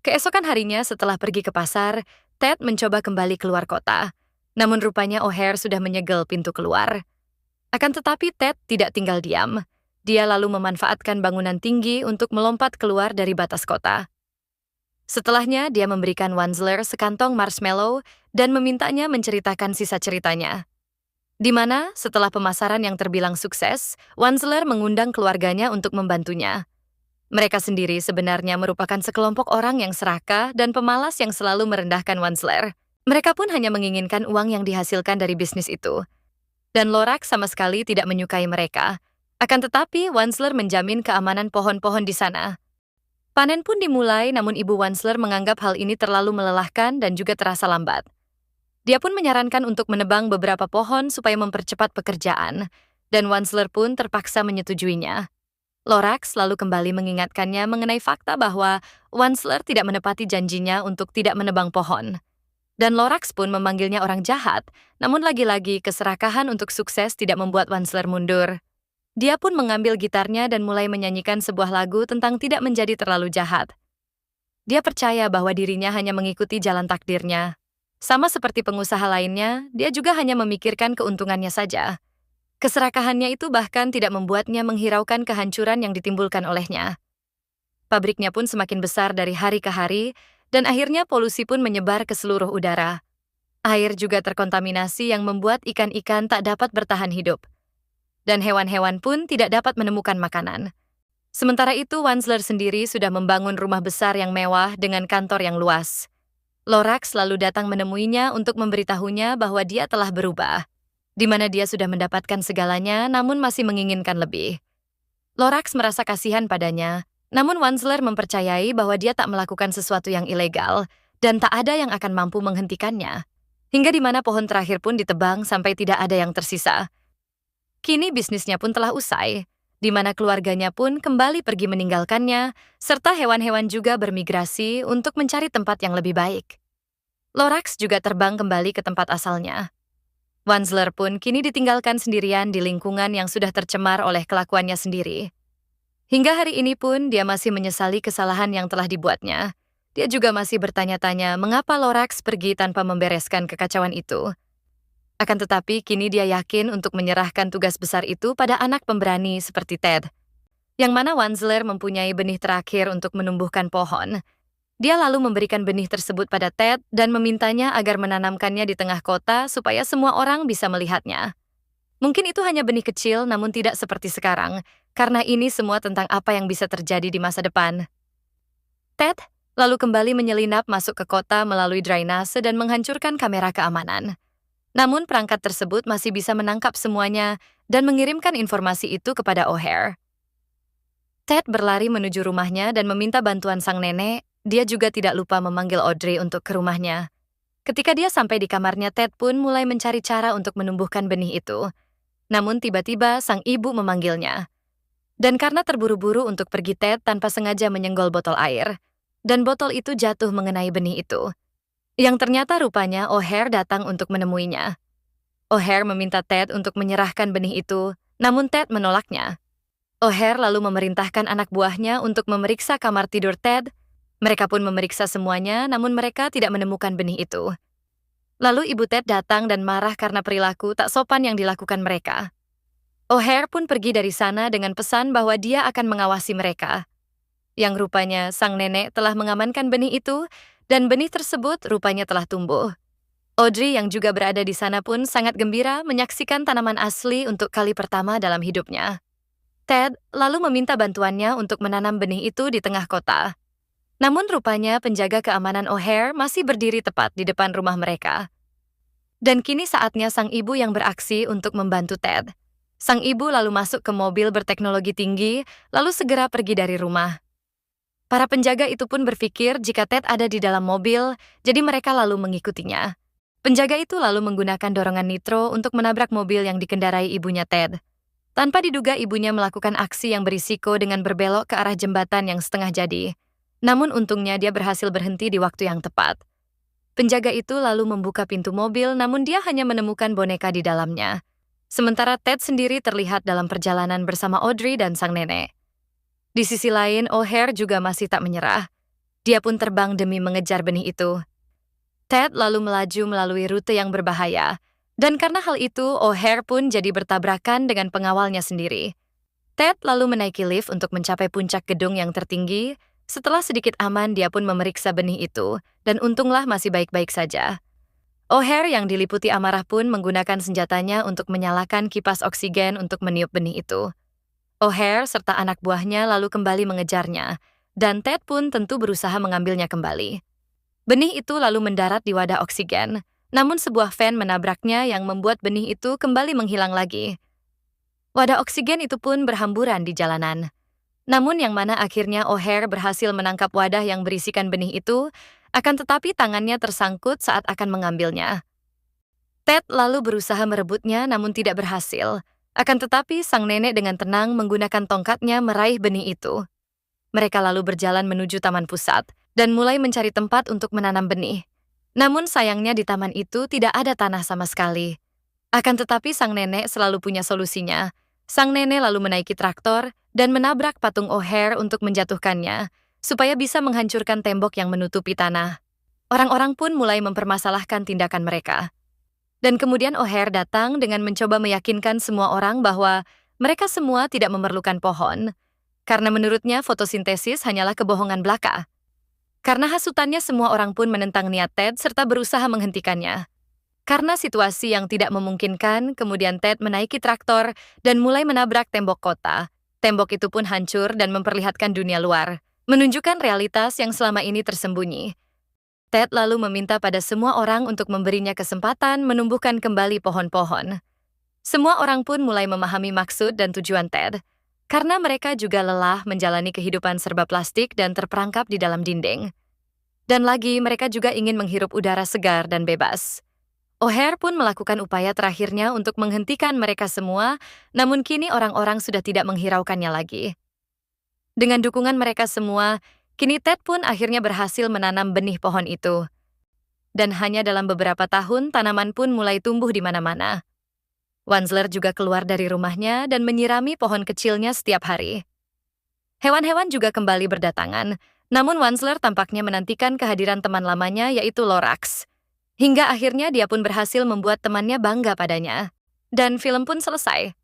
Keesokan harinya setelah pergi ke pasar, Ted mencoba kembali keluar kota. Namun rupanya O'Hare sudah menyegel pintu keluar. Akan tetapi Ted tidak tinggal diam. Dia lalu memanfaatkan bangunan tinggi untuk melompat keluar dari batas kota. Setelahnya, dia memberikan Wansler sekantong marshmallow dan memintanya menceritakan sisa ceritanya. Di mana, setelah pemasaran yang terbilang sukses, Wansler mengundang keluarganya untuk membantunya. Mereka sendiri sebenarnya merupakan sekelompok orang yang serakah dan pemalas yang selalu merendahkan Wansler. Mereka pun hanya menginginkan uang yang dihasilkan dari bisnis itu. Dan Lorax sama sekali tidak menyukai mereka. Akan tetapi, Wansler menjamin keamanan pohon-pohon di sana. Panen pun dimulai, namun Ibu Wansler menganggap hal ini terlalu melelahkan dan juga terasa lambat. Dia pun menyarankan untuk menebang beberapa pohon supaya mempercepat pekerjaan, dan Wansler pun terpaksa menyetujuinya. Lorax lalu kembali mengingatkannya mengenai fakta bahwa Wansler tidak menepati janjinya untuk tidak menebang pohon. Dan Lorax pun memanggilnya orang jahat, namun lagi-lagi keserakahan untuk sukses tidak membuat Wansler mundur. Dia pun mengambil gitarnya dan mulai menyanyikan sebuah lagu tentang tidak menjadi terlalu jahat. Dia percaya bahwa dirinya hanya mengikuti jalan takdirnya. Sama seperti pengusaha lainnya, dia juga hanya memikirkan keuntungannya saja. Keserakahannya itu bahkan tidak membuatnya menghiraukan kehancuran yang ditimbulkan olehnya. Pabriknya pun semakin besar dari hari ke hari, dan akhirnya polusi pun menyebar ke seluruh udara. Air juga terkontaminasi yang membuat ikan-ikan tak dapat bertahan hidup. Dan hewan-hewan pun tidak dapat menemukan makanan. Sementara itu, Wansler sendiri sudah membangun rumah besar yang mewah dengan kantor yang luas. Lorax lalu datang menemuinya untuk memberitahunya bahwa dia telah berubah, di mana dia sudah mendapatkan segalanya namun masih menginginkan lebih. Lorax merasa kasihan padanya, namun Wansler mempercayai bahwa dia tak melakukan sesuatu yang ilegal dan tak ada yang akan mampu menghentikannya. Hingga di mana pohon terakhir pun ditebang sampai tidak ada yang tersisa. Kini bisnisnya pun telah usai, di mana keluarganya pun kembali pergi meninggalkannya, serta hewan-hewan juga bermigrasi untuk mencari tempat yang lebih baik. Lorax juga terbang kembali ke tempat asalnya. Wansler pun kini ditinggalkan sendirian di lingkungan yang sudah tercemar oleh kelakuannya sendiri. Hingga hari ini pun dia masih menyesali kesalahan yang telah dibuatnya. Dia juga masih bertanya-tanya mengapa Lorax pergi tanpa membereskan kekacauan itu. Akan tetapi, kini dia yakin untuk menyerahkan tugas besar itu pada anak pemberani seperti Ted. Yang mana Wansler mempunyai benih terakhir untuk menumbuhkan pohon. Dia lalu memberikan benih tersebut pada Ted dan memintanya agar menanamkannya di tengah kota supaya semua orang bisa melihatnya. Mungkin itu hanya benih kecil namun tidak seperti sekarang, karena ini semua tentang apa yang bisa terjadi di masa depan. Ted lalu kembali menyelinap masuk ke kota melalui drainase dan menghancurkan kamera keamanan. Namun perangkat tersebut masih bisa menangkap semuanya dan mengirimkan informasi itu kepada O'Hare. Ted berlari menuju rumahnya dan meminta bantuan sang nenek. Dia juga tidak lupa memanggil Audrey untuk ke rumahnya. Ketika dia sampai di kamarnya, Ted pun mulai mencari cara untuk menumbuhkan benih itu. Namun tiba-tiba sang ibu memanggilnya. Dan karena terburu-buru untuk pergi, Ted tanpa sengaja menyenggol botol air. Dan botol itu jatuh mengenai benih itu. Yang ternyata rupanya O'Hare datang untuk menemuinya. O'Hare meminta Ted untuk menyerahkan benih itu, namun Ted menolaknya. O'Hare lalu memerintahkan anak buahnya untuk memeriksa kamar tidur Ted. Mereka pun memeriksa semuanya, namun mereka tidak menemukan benih itu. Lalu ibu Ted datang dan marah karena perilaku tak sopan yang dilakukan mereka. O'Hare pun pergi dari sana dengan pesan bahwa dia akan mengawasi mereka. Yang rupanya sang nenek telah mengamankan benih itu, dan benih tersebut rupanya telah tumbuh. Audrey yang juga berada di sana pun sangat gembira menyaksikan tanaman asli untuk kali pertama dalam hidupnya. Ted lalu meminta bantuannya untuk menanam benih itu di tengah kota. Namun rupanya penjaga keamanan O'Hare masih berdiri tepat di depan rumah mereka. Dan kini saatnya sang ibu yang beraksi untuk membantu Ted. Sang ibu lalu masuk ke mobil berteknologi tinggi, lalu segera pergi dari rumah. Para penjaga itu pun berpikir jika Ted ada di dalam mobil, jadi mereka lalu mengikutinya. Penjaga itu lalu menggunakan dorongan nitro untuk menabrak mobil yang dikendarai ibunya Ted. Tanpa diduga ibunya melakukan aksi yang berisiko dengan berbelok ke arah jembatan yang setengah jadi. Namun untungnya dia berhasil berhenti di waktu yang tepat. Penjaga itu lalu membuka pintu mobil namun dia hanya menemukan boneka di dalamnya. Sementara Ted sendiri terlihat dalam perjalanan bersama Audrey dan sang nenek. Di sisi lain, O'Hare juga masih tak menyerah. Dia pun terbang demi mengejar benih itu. Ted lalu melaju melalui rute yang berbahaya, dan karena hal itu, O'Hare pun jadi bertabrakan dengan pengawalnya sendiri. Ted lalu menaiki lift untuk mencapai puncak gedung yang tertinggi. Setelah sedikit aman, dia pun memeriksa benih itu, dan untunglah masih baik-baik saja. O'Hare yang diliputi amarah pun menggunakan senjatanya untuk menyalakan kipas oksigen untuk meniup benih itu. O'Hare serta anak buahnya lalu kembali mengejarnya, dan Ted pun tentu berusaha mengambilnya kembali. Benih itu lalu mendarat di wadah oksigen, namun sebuah van menabraknya yang membuat benih itu kembali menghilang lagi. Wadah oksigen itu pun berhamburan di jalanan. Namun yang mana akhirnya O'Hare berhasil menangkap wadah yang berisikan benih itu, akan tetapi tangannya tersangkut saat akan mengambilnya. Ted lalu berusaha merebutnya namun tidak berhasil, akan tetapi sang nenek dengan tenang menggunakan tongkatnya meraih benih itu. Mereka lalu berjalan menuju taman pusat dan mulai mencari tempat untuk menanam benih. Namun sayangnya di taman itu tidak ada tanah sama sekali. Akan tetapi sang nenek selalu punya solusinya. Sang nenek lalu menaiki traktor dan menabrak patung O'Hare untuk menjatuhkannya, supaya bisa menghancurkan tembok yang menutupi tanah. Orang-orang pun mulai mempermasalahkan tindakan mereka. Dan kemudian O'Hare datang dengan mencoba meyakinkan semua orang bahwa mereka semua tidak memerlukan pohon, karena menurutnya fotosintesis hanyalah kebohongan belaka. Karena hasutannya, semua orang pun menentang niat Ted serta berusaha menghentikannya. Karena situasi yang tidak memungkinkan, kemudian Ted menaiki traktor dan mulai menabrak tembok kota. Tembok itu pun hancur dan memperlihatkan dunia luar, menunjukkan realitas yang selama ini tersembunyi. Ted lalu meminta pada semua orang untuk memberinya kesempatan menumbuhkan kembali pohon-pohon. Semua orang pun mulai memahami maksud dan tujuan Ted, karena mereka juga lelah menjalani kehidupan serba plastik dan terperangkap di dalam dinding. Dan lagi, mereka juga ingin menghirup udara segar dan bebas. O'Hare pun melakukan upaya terakhirnya untuk menghentikan mereka semua, namun kini orang-orang sudah tidak menghiraukannya lagi. Dengan dukungan mereka semua, kini Ted pun akhirnya berhasil menanam benih pohon itu. Dan hanya dalam beberapa tahun, tanaman pun mulai tumbuh di mana-mana. Wansler juga keluar dari rumahnya dan menyirami pohon kecilnya setiap hari. Hewan-hewan juga kembali berdatangan, namun Wansler tampaknya menantikan kehadiran teman lamanya, yaitu Lorax. Hingga akhirnya dia pun berhasil membuat temannya bangga padanya. Dan film pun selesai.